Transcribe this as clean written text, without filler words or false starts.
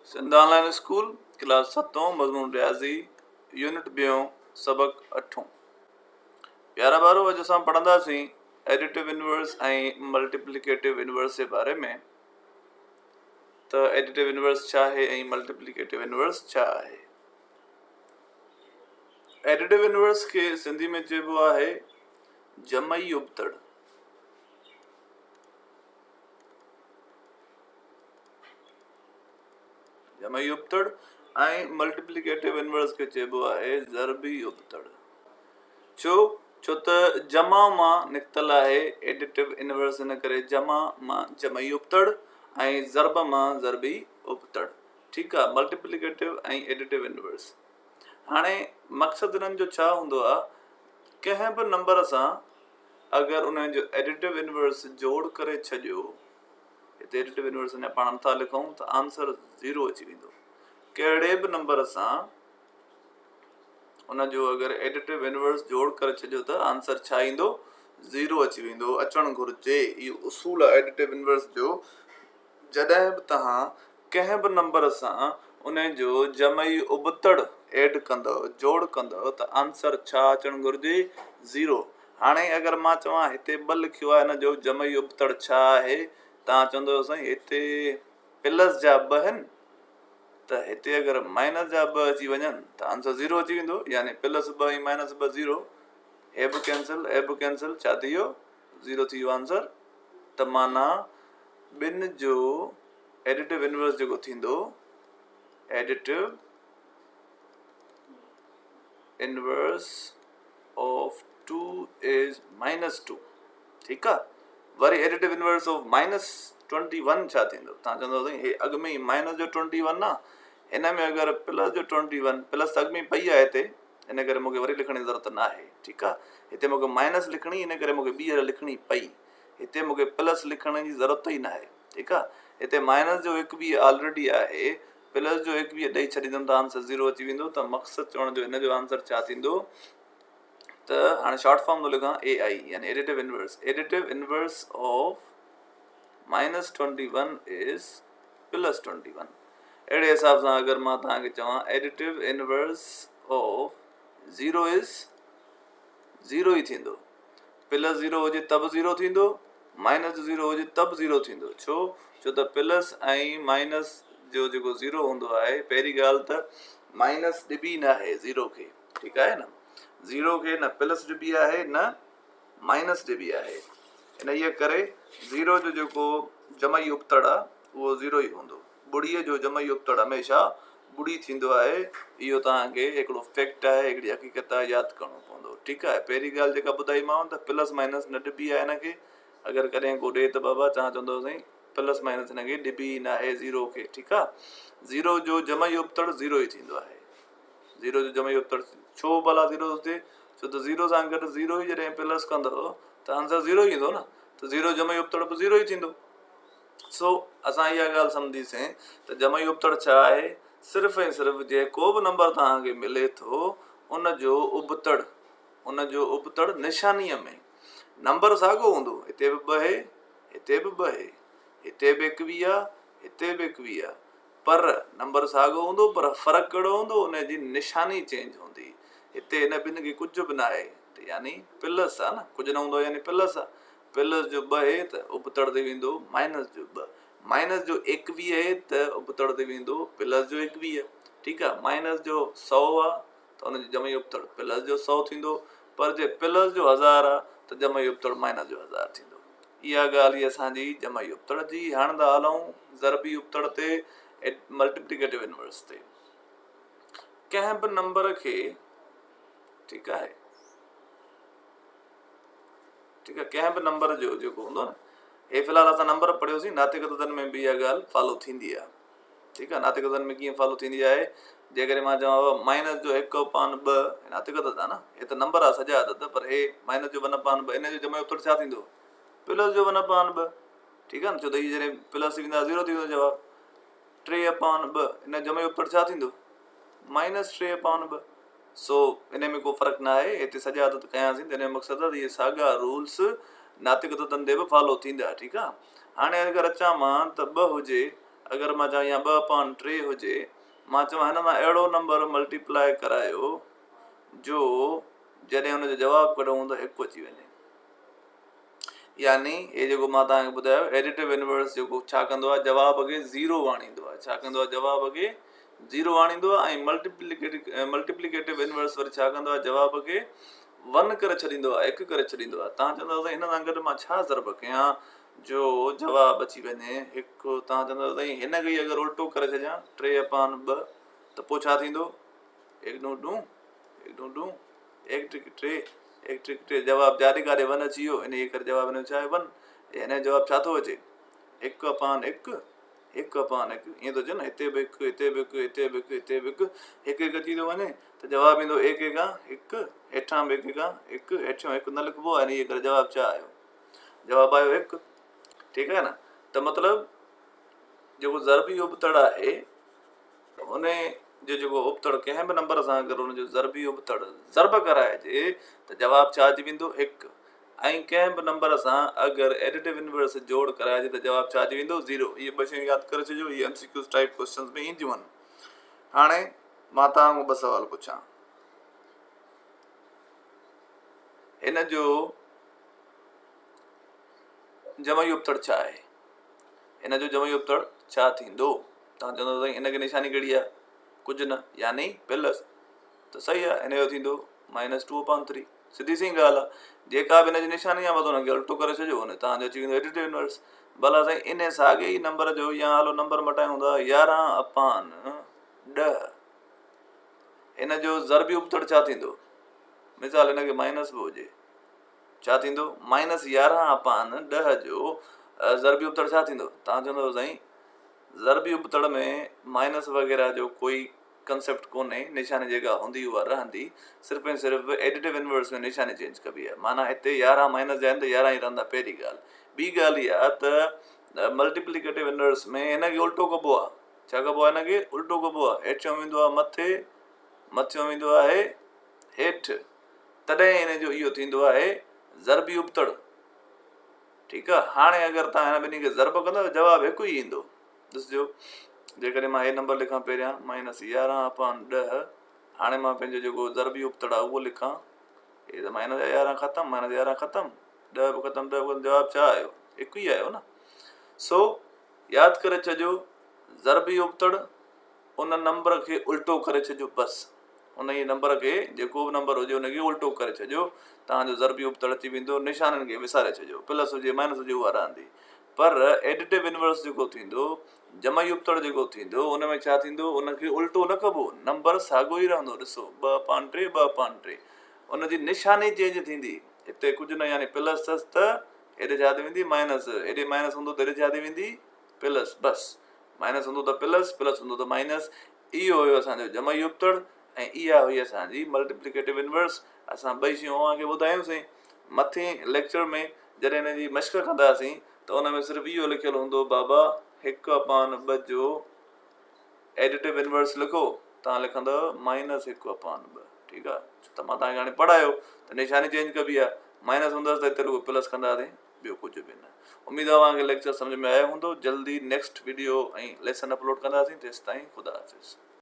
Sindh online school class 7 मज़मून रियाज़ी unit 2 सबक 8। प्यारा ॿारो अॼु असां पढ़ंदासीं एडिटिव इनवर्स ऐं मल्टीप्लिकेटिव इनवर्स जे बारे में। त एडिटिव इनवर्स छा आहे ऐं मल्टीप्लिकेटिव इनवर्स छा आहे। एडिटिव इनवर्स खे सिंधी में चइबो आहे जमई उबतड़। जमई उबतड़ ऐं मल्टीप्लिकेटिव इनवर्स खे चइबो आहे ज़रबी उबतड़। छो त जमा मां निकितल आहे एडिटिव इनवर्स, इन करे जमा मां जमई उबतड़ ऐं ज़रब मां ज़रबी उबतड़। ठीकु आहे, मल्टीप्लिकेटिव ऐं एडिटिव इनवर्स। हाणे मक़सदु इन्हनि जो छा हूंदो आहे, कंहिं बि नंबर सां अगरि उन जो एडिटिव इनवर्स जोड़ करे छॾियो, हिते एडिटिव इनवर्स अञा पाण नथा लिखूं त आंसर 0 अची वेंदो। कहिड़े बि नंबर सां उन जो अगरि एडिटिव इनवर्स जोड़ करे छॾियो त आंसर छा ईंदो, 0 अची वेंदो, अचणु घुरिजे। इहो उसूल आहे एडिटिव इनवर्स जो। जॾहिं बि तव्हां कंहिं बि नंबर सां उन जो जमई उबतड़ ऐड कंदव, जोड़ कंदव, त आंसर छा अचणु घुरिजे, 0। हाणे अगरि मां चवां हिते 2 लिखियो आहे, हिन जो जमई उबतड़ छा आहे, तव्हां चवंदव साईं हिते प्लस जा 2 आहिनि, त हिते अगरि माइनस जा 2 अची वञनि त आंसर 0 अची वेंदो। यानी प्लस 2 ऐं माइनस 2 0, हे बि कैंसिल, छा थी वियो, 0 थी वियो आंसर। त माना ॿिनि जो एडिटिव इनवर्स जेको थींदो, एडिटिव इनवर्स ऑफ 2 इज़ -2। ठीकु आहे। वरी एडिटिव इनवर्स ऑफ -21 छा थींदो, तव्हां चवंदव साईं हे अॻु में ई माइनस जो 21 आहे, हिन में अगरि प्लस जो 21, प्लस अॻु में पई आहे हिते, इन करे मूंखे वरी लिखण जी ज़रूरत न आहे। ठीकु आहे, हिते मूंखे माइनस लिखणी, इन करे मूंखे ॿीहर लिखणी पई। हिते मूंखे प्लस लिखण जी ज़रूरत ई न आहे। ठीकु आहे, हिते माइनस जो 21 ऑलरेडी आहे, प्लस जो 21 ॾेई छॾींदुमि त आंसर 0 अची वेंदो। त मक़सदु चवण जो हिन जो आंसर छा थींदो, त हाणे शॉर्ट फॉर्म थो लिखां AI, यानी additive inverse. Additive inverse of -21 is +21। अहिड़े हिसाब सां अगरि मां तव्हांखे चवां एडिटिव इनवर्स ऑफ 0 इज़ 0 ई थींदो। प्लस 0 हुजे त बि 0 थींदो, माइनस 0 हुजे त बि 0 थींदो। छो त प्लस ऐं माइनस जो जेको 0 हूंदो आहे, पहिरीं ॻाल्हि त माइनस ॾिबी न आहे 0 खे। ठीकु आहे न, 0 खे न प्लस ॾिबी आहे न माइनस ॾिबी आहे। इन इहे करे 0 जो जेको जमई उबतड़ आहे उहो 0 ई हूंदो। ॿुड़ीअ जो जमई उबतड़ हमेशह ॿुड़ी थींदो आहे। इहो तव्हांखे हिकिड़ो फैक्ट आहे, हिकिड़ी हक़ीक़त आहे, यादि करिणो पवंदो। ठीकु आहे, पहिरीं ॻाल्हि जेका ॿुधाईमांव त प्लस माइनस न ॾिबी आहे हिनखे। अगरि कॾहिं को ॾे त बाबा तव्हां चवंदव साईं प्लस माइनस हिनखे ॾिबी न आहे 0 खे। ठीकु आहे, 0 जो जमई उबतड़ 0 ई थींदो आहे। 0 जो जमई उबतड़ छो भला 0 थो थिए, छो त 0 सां गॾु 0 ई जॾहिं प्लस कंदव त आंसर 0 ई ईंदो न। त 0 जमई उबतड़ बि 0 ई थींदो। सो असां इहा ॻाल्हि सम्झीसीं त जमई उबतड़ छा आहे, सिर्फ़ु ऐं सिर्फ़ु जेको बि नंबर तव्हांखे मिले थो उन जो उबतड़ निशानीअ में नंबर साॻियो हूंदो। हिते बि 2 आहे, हिते बि 2 आहे, हिते बि 21 आहे, हिते बि 21 आहे, पर नंबर साॻियो हूंदो, पर फ़र्क़ु कहिड़ो हूंदो, उन जी निशानी चेंज हूंदी। हिते हिन ॿिनि खे कुझु बि न आहे, यानी प्लस आहे न, कुझु न हूंदो यानी प्लस आहे। प्लस जो 2 आहे त उबतड़ ते वेंदो माइनस जो 2। माइनस जो 21 आहे त उबतड़ ते वेंदो प्लस जो 21। ठीकु आहे, माइनस जो 100 आहे त उनजी जमई उबतड़ प्लस जो 100 थींदो, पर जे प्लस जो 1000 आहे त जमई उबतड़ माइनस जो 1000 थींदो। इहा ॻाल्हि ई असांजी जमई उबतड़ जी। हाणे था हलूं ज़रबी उबतड़ ते, मल्टीप्लिकेटिव इनवर्स ते। कंहिं बि नंबर खे, ठीकु आहे, कंहिं बि नंबर जो जेको हूंदो न, हे फ़िलहाल असां नंबर पढ़ियोसीं, नातिकतनि में बि इहा ॻाल्हि फॉलो थींदी आहे। ठीकु आहे, नातिकतनि में कीअं फॉलो थींदी आहे, जेकॾहिं मां चवां माइनस जो 1/2, नातिकत आहे न, हे त नंबर आहे सॼा अदद, पर हे माइनस जो 1/2, इन जो जमई उबतड़ छा थींदो, प्लस जो 1/2। ठीकु आहे न, छो त हीअ जॾहिं प्लस थींदा 0 थी वेंदो जवाबु। 3/2, इन जो जमई उबतड़ छा थींदो, -3/2। सो इन में को फ़र्क़ु न आहे, हिते सॼा अदद कयासीं त इन जो मक़सदु आहे त इहे साॻा रूल्स नातिकतनि ते बि फॉलो थींदा। ठीकु आहे, हाणे अगरि अचां मां त 2 हुजे अगरि मां चवां या 2/3 हुजे, मां चवां हिन मां अहिड़ो नंबर मल्टीप्लाई करायो जो जॾहिं हुनजो जवाबु कढूं त 1 अची वञे। यानी ये जेको मां तव्हांखे ॿुधायो एडिटिव इनवर्स जेको छा कंदो आहे, जवाब खे 0 आणींदो आहे। छा कंदो आहे, जवाब खे 0 आणींदो आहे। ऐं मल्टीप्लिकेटिव इनवर्स वरी छा कंदो आहे, जवाब खे 1 करे छॾींदो आहे, 1 करे छॾींदो आहे। तव्हां चवंदव साईं हिन सां गॾु मां छा ज़र्ब कयां जो जवाबु अची वञे 1। तव्हां चवंदव साईं हिन खे अगरि उल्टो करे छॾियां 3/2 त पोइ छा थींदो, 1 2 2 1 2 2 1 3 3 1 3 3 जवाबु जारी काॾे 1 अची वियो। इन करे जवाबु हिन जो छा आहे 1। हिन जो जवाबु छा थो अचे, 1/1 1/1। ईअं थो अचे न, हिते बि 1 हिते बि 1 हिते बि 1 हिते बि 1 1 1 अची थो वञे त जवाबु ईंदो 1 1 1 हेठां बि 1 1 हेठियों 1 न लिखिबो आहे। इन करे जवाबु छा आयो, जवाबु आयो 1। ठीकु आहे न। त मतिलबु जेको ज़रबी उबतड़ आहे उन जो जेको उबतड़ कंहिं बि नंबर सां अगरि हुनजो ज़रबी उबतड़ ज़रब कराइजे त जवाबु छा अची वेंदो 1। ऐं कंहिं बि नंबर सां अगरि एडिटिव इनवर्स जोड़ कराइजे त जवाबु छा अची वेंदो 0। इहे 2 शयूं यादि करे छॾियो, इहे MCQ टाइप क्वेश्चन्स में ईंदियूं आहिनि। हाणे मां तव्हां खां 2 सुवाल पुछां, हिन जो जमई उबतड़ छा आहे, हिन जो जमई उबतड़ छा थींदो। तव्हां चवंदव साईं हिन खे निशानी कहिड़ी आहे, कुझु न, यानी प्लस। त सही आहे, हिन जो थींदो -2/3। सिधी सी ॻाल्हि आहे, जेका बि हिन जी निशानी आहे बसि हुनखे उल्टो करे छॾियो, हुन तव्हांजो अची वेंदो एडिटिव इनवर्स। भला साईं इन साॻे ई नंबर जो या हलो नंबर मटायूं था 11/10, हिन जो ज़रबी उबतड़ छा थींदो। मिसाल हिन खे माइनस बि हुजे, छा थींदो, -11/10 जो ज़रबी उबतड़ छा थींदो। तव्हां चवंदव साईं ज़रबी उबतड़ में माइनस वग़ैरह जो कोई कंसेप्ट कोन्हे, निशानी जेका हूंदी उहा रहंदी। सिर्फ़ु ऐं सिर्फ़ु एडिटिव इनवर्स में निशानी चेंज कबी आहे। माना हिते 11 माइनस जा आहिनि त 11 ई रहंदा, पहिरीं ॻाल्हि। ॿी ॻाल्हि इहा आहे त मल्टीप्लिकेटिव इनवर्स में हिन खे उल्टो कबो आहे। छा कबो आहे, हिन खे उल्टो कबो आहे। हेठियों वेंदो आहे मथे, मथियों वेंदो आहे हेठि, तॾहिं हिन जो इहो थींदो आहे ज़रबी उबतड़। ठीकु आहे। हाणे अगरि तव्हां हिन ॿिन्ही खे ज़रब कंदव जवाबु हिकु ई ईंदो। ॾिसिजो, जेकॾहिं मां हे नंबर लिखां पहिरियां -11/10, हाणे मां पंहिंजो जेको ज़रबी उबतड़ आहे उहो लिखां, हे त -11 ख़तमु, -11 ख़तमु, 10 बि ख़तमु, 10 बि ख़तमु, जवाबु छा आयो, हिकु ई आयो न। सो यादि करे छॾियो, ज़रबी उबतड़ उन नंबर खे उल्टो करे छॾियो, बसि उन ई नंबर खे, जेको बि नंबर हुजे उनखे उल्टो करे छॾियो, तव्हांजो ज़रबी उबतड़ अची वेंदो। निशाननि खे विसारे छॾियो, प्लस हुजे माइनस हुजे उहा रहंदी। पर एडिटिव इनवर्स जेको थींदो, जमई उबतड़ जेको थींदो, उन में छा थींदो, उनखे उल्टो न कबो, नंबर साॻियो ई रहंदो। ॾिसो 2/3 2/3, उनजी निशानी चेंज थींदी। हिते कुझु न, यानी प्लस अथसि त हेॾे छा थी वेंदी माइनस, हेॾे माइनस हूंदो त हेॾे छा थी वेंदी प्लस, बसि। माइनस हूंदो त प्लस, प्लस हूंदो त माइनस। इहो हुयो असांजो जमई उबतड़ ऐं इहा हुई असांजी मल्टीप्लिकेटिव इनवर्स। असां 2 शयूं तव्हांखे ॿुधायूंसीं। मथे लेक्चर में जॾहिं हिन जी मश्क कंदासीं त उन में सिर्फ़ु इहो लिखियलु हूंदो, बाबा 1/2 जो एडिटिव इनवर्स लिखो, तव्हां लिखंदव -1/2। ठीकु आहे। त मां तव्हांखे हाणे पढ़ायो त निशानी चेंज कबी आहे, माइनस हूंदसि त हिते रुॻो प्लस कंदासीं, ॿियो कुझु बि न। उमेदु आहे तव्हांखे लेक्चर सम्झ में आयो हूंदो। जल्दी नेक्स्ट वीडियो ऐं लेसन अपलोड कंदासीं, तेसिताईं ख़ुदा हाफ़िज़।